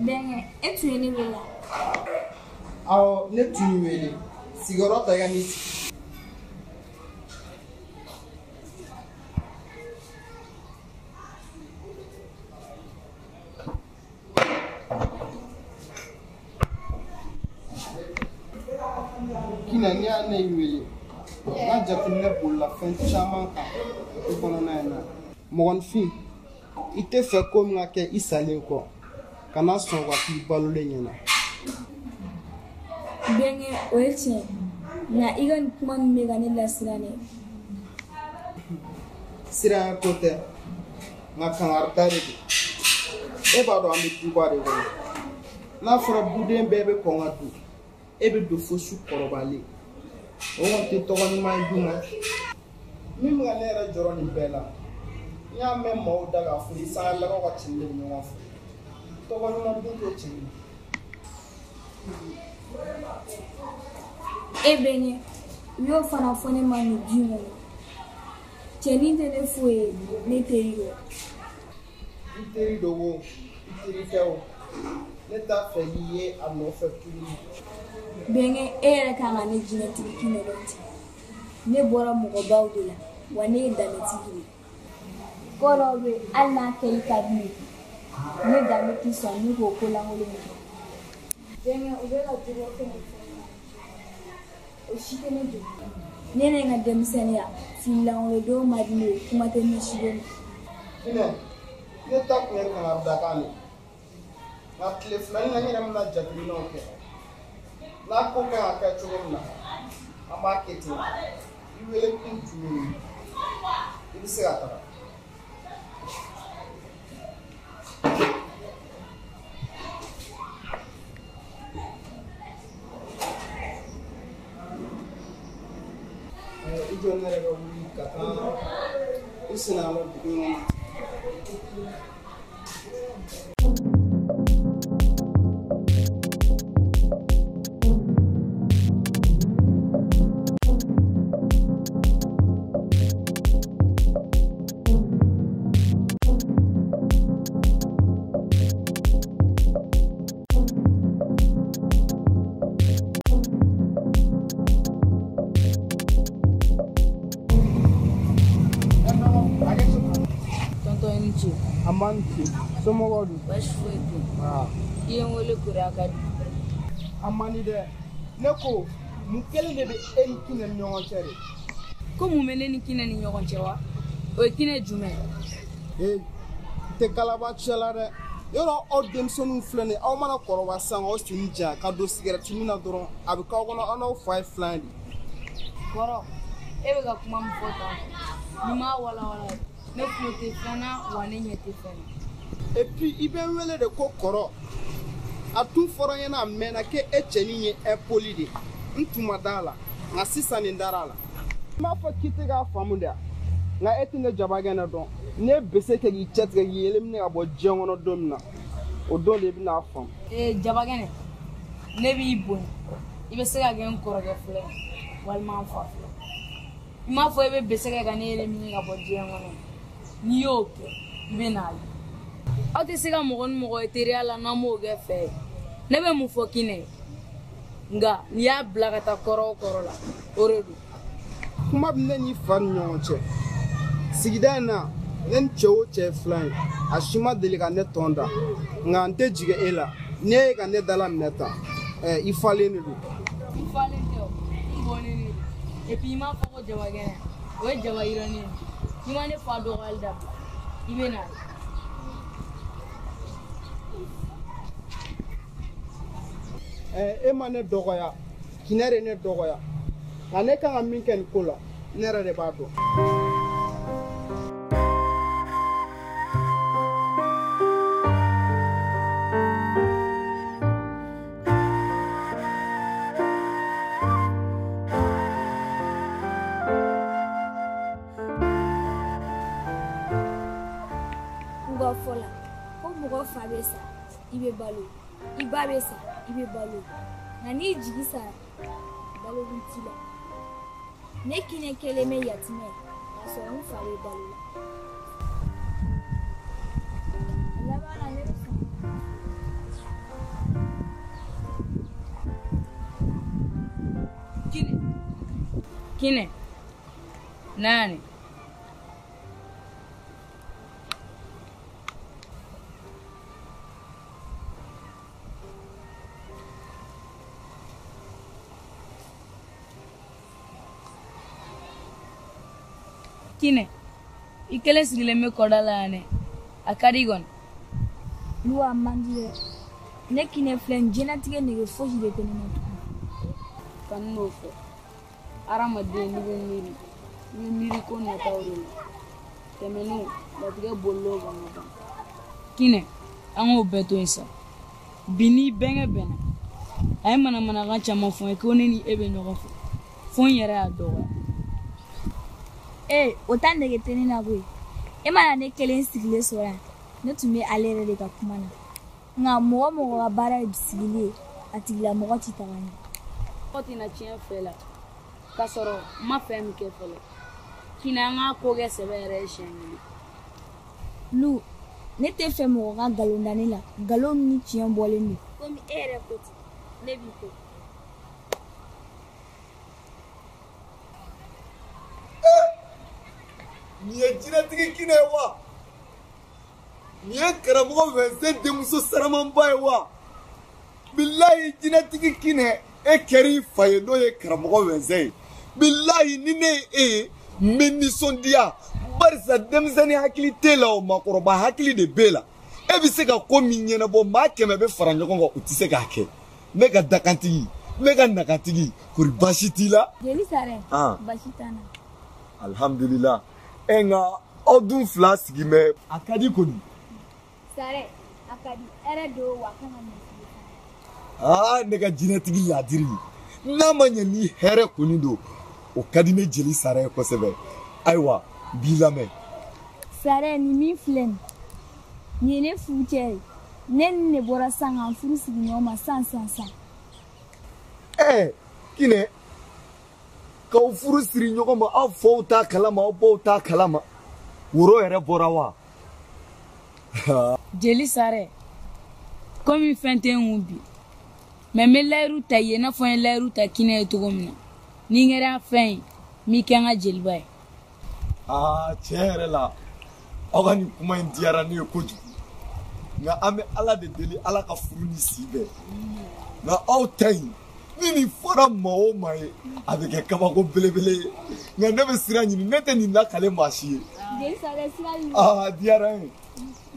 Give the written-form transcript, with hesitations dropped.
Bene, e tu ne vedi? Ah, ne tu ne vedi? Siguro tayo ni. Kina ni ane wele. Na jafinne bulla fen chama ka. Ikono na na. Mon fi. Ite fe ko nga ke isalen ko. Kana son wa ki balule nyana. Bene, oeche. Na igan kuma megani la sirane. Sira kote. Nga kangartare di. Eba do ambi tubare ko. Na fora buden bebe ko ngatu. Ebe do fosu korobale. O wonte to woni mai duma. Mi mga lera joro ni bela. Nya me mo daga fu isa la ko chinde ni wa fu. To woni mo du ko chinde. E bene, io fana fone mani dimo. Tieni ne fue ne terigo. Iteri do wo, iteri feo. Leta fe liye a no fe tuli. Bene, era kanga ne genetic kineloti. Ne bora mo baw de la, wane dame tigi. Koro be alla kay kadni. Ne dame ki so ni ko ko la ngolo. Bene, o be la duro ko o shite ne do. Nene nga demsenia, filla ngolo do madine kuma te ne shibe. Ine, ne ta ko en kana dakani. Na tleflani na nyere mna jabri no ke. Na ko ka ka chugumna. Amaketi. Iwele kuntu. Ibise atara. Ijo nere ga wuli kata. Isina lo bidon. Amanti, somo godu. Bashfuetu. Ah. Iye wole kuraka. Amani de. Neko, mukele de be en kine nyongo chere. Ko mumene ni kina ni ɲɔgɔn cɛ wa? O ye kina jumɛn? Te kalaba cɛla dɛ. Yɔrɔ aw denmisɛnninw filɛ nin aw mana kɔrɔba san aw sini ja ka don sigɛrɛti min na dɔrɔn a bɛ k'aw kɔnɔ aw n'aw fa ye filan de. Kɔrɔ, e bɛ ka kuma min fɔ tan. Ni m'a walawala ne tulo tɛ fɛn na wa ne ɲɛ tɛ fɛn na. Et puis i bɛ wele de ko kɔrɔ. A tun fɔra ɲɛna a mɛnna ke e cɛnin ye impoli de. N tun ma d'a la nka sisan nin dara a la. N b'a fɔ k'i tɛ k'a faamu de nka e tɛ ne jabagɛnɛ dɔn. Ne bese kɛ k'i cɛ tigɛ k'i yɛlɛmini ka bɔ diɲɛ kɔnɔ don min na o don de i bɛna faamu. Jabagɛnɛ, ne b'i bonya. I bɛ se ka kɛ n kɔrɔkɛ filɛ walima n fa filɛ. I m'a fɔ i bɛ bese kɛ ka ne yɛlɛmini ka bɔ diɲɛ kɔnɔ. N'i y'o kɛ i bɛ n'a ye. Aw tɛ se ka mɔgɔ ni mɔgɔ ye teriya la n'an m'o kɛ fɛ. Ne bɛ mun fɔ Kinɛ ye nka n'i y'a bila ka taa kɔrɔ o kɔrɔ la o de don. Kuma bɛ ne n'i fa ni ɲɔgɔn cɛ. Sigida in na ne ni cɛ o cɛ ye filan ye a si ma deli ka ne tɔn da nka n tɛ jigin e la n'e ye ka ne dala minɛ tan I falen de don. I falen tɛ o, n bɔnnen de don. Et puis i m'a fɔ ko jabagɛnɛ o ye jaba yirani ye. N'i ma ne fa dɔgɔyali dabila i bɛ n'a ye. E ma ne dɔgɔya Kinɛ de ne dɔgɔya nka ne kan ka min kɛ nin ko la ne yɛrɛ de b'a dɔn. fa bɛ sa i bɛ balo i ba bɛ sa i bɛ balo nka n'i jigi sara balo kun t'i la ne kinɛ kelen bɛ yatimɛ k'a sɔrɔ n fa bɛ balo la laban na ne bɛ sɔn Kine nani Kine I kelen sigilen bɛ kɔda la yan dɛ a ka di kɔni n'u a man di dɛ ne kinɛ filɛ nin diɲɛlatigɛ nege fosi de tɛ ne na tugun kan n'o fɔ hadamaden n'i bɛ miiri ko nataw de la tɛmɛnenw latigɛ bolil'o kan ka ban Kine an k'o bɛɛ to yen sa bi n'i bɛnkɛ bɛnna a ye manamanakan caman fɔ n ye ko ne ni e bɛ ɲɔgɔn fɛ fo n yɛrɛ y'a dɔgɔya o ta nege tɛ ne na koyi e mana ne kelen sigilen sɔrɔ yan ne tun bɛ ale yɛrɛ de ka kuma na nka mɔgɔ mɔgɔ ka baara ye sigili ye a tigilamɔgɔ tɛ taga ɲɛ mɔgɔ tɛna tiɲɛ fɛ la k'a sɔrɔ n ma fɛn min kɛ fɔlɔ Kine an k'a ko kɛ sɛbɛ yɛrɛ ye siɲɛ kelen Lu ne tɛ fɛ mɔgɔ ka nkalon da ne la nkalon ni tiɲɛ bɔlen don komi e yɛrɛ ko ten ne b'i ko nin ye jinɛtigi Kine ye wa nin ye karamɔgɔ Vincent denmuso saramanba ye wa bilahi jinɛtigi Kine e kɛra I fa ye n'o ye karamɔgɔ Vincent ye bilahi ni ne ye e ye n bɛ nisɔndiya barisa denmisɛnnin hakili t'e la o makɔrɔba hakili de b'e la e bɛ se ka ko min ɲɛnabɔ maa 100 bɛ fara ɲɔgɔn kan o tɛ se k'a kɛ ne ka dakantigi ne ka nakantigi kori baasi t'i la jeli Sare baasi t'an na alhamdulillah nka aw dun fila sigi mɛ a ka di kɔni Sare a ka di hɛrɛ don wa a kan ka ɲɛsigi ne ka jinɛtigi ladiri n'a ma ɲɛ ni hɛrɛ kɔni don o ka di ne jeli Sare ye kosɛbɛ ayiwa b'i lamɛn Sare ni min filɛ nin ye ne furu cɛ ye ne ni ne bɔra san k'an furu sigi ɲɔgɔn ma san Kine k'aw furu siri ɲɔgɔn ma aw faw t'a kalama aw baw t'a kalama woro yɛrɛ bɔra wa jeli Sare komi fɛn tɛ n kun bi mɛ n bɛ layiru ta i ye i n'a fɔ n ye layiru ta Kine ye cogo min na ni n kɛra fɛn ye n b'i kɛ n ka jeliba ye tiɲɛ yɛrɛ la aw ka nin kuma in diyara ne ye kojugu nka an bɛ Ala de deli Ala ka furu ni si bɛɛ nka aw ta in ni nin fɔra maa o maa ye a bɛ kɛ kabako belebele ye nka ne bɛ sira ɲini ne tɛ nin lakale maa si ye jeli Sare sira ɲini diyara n ye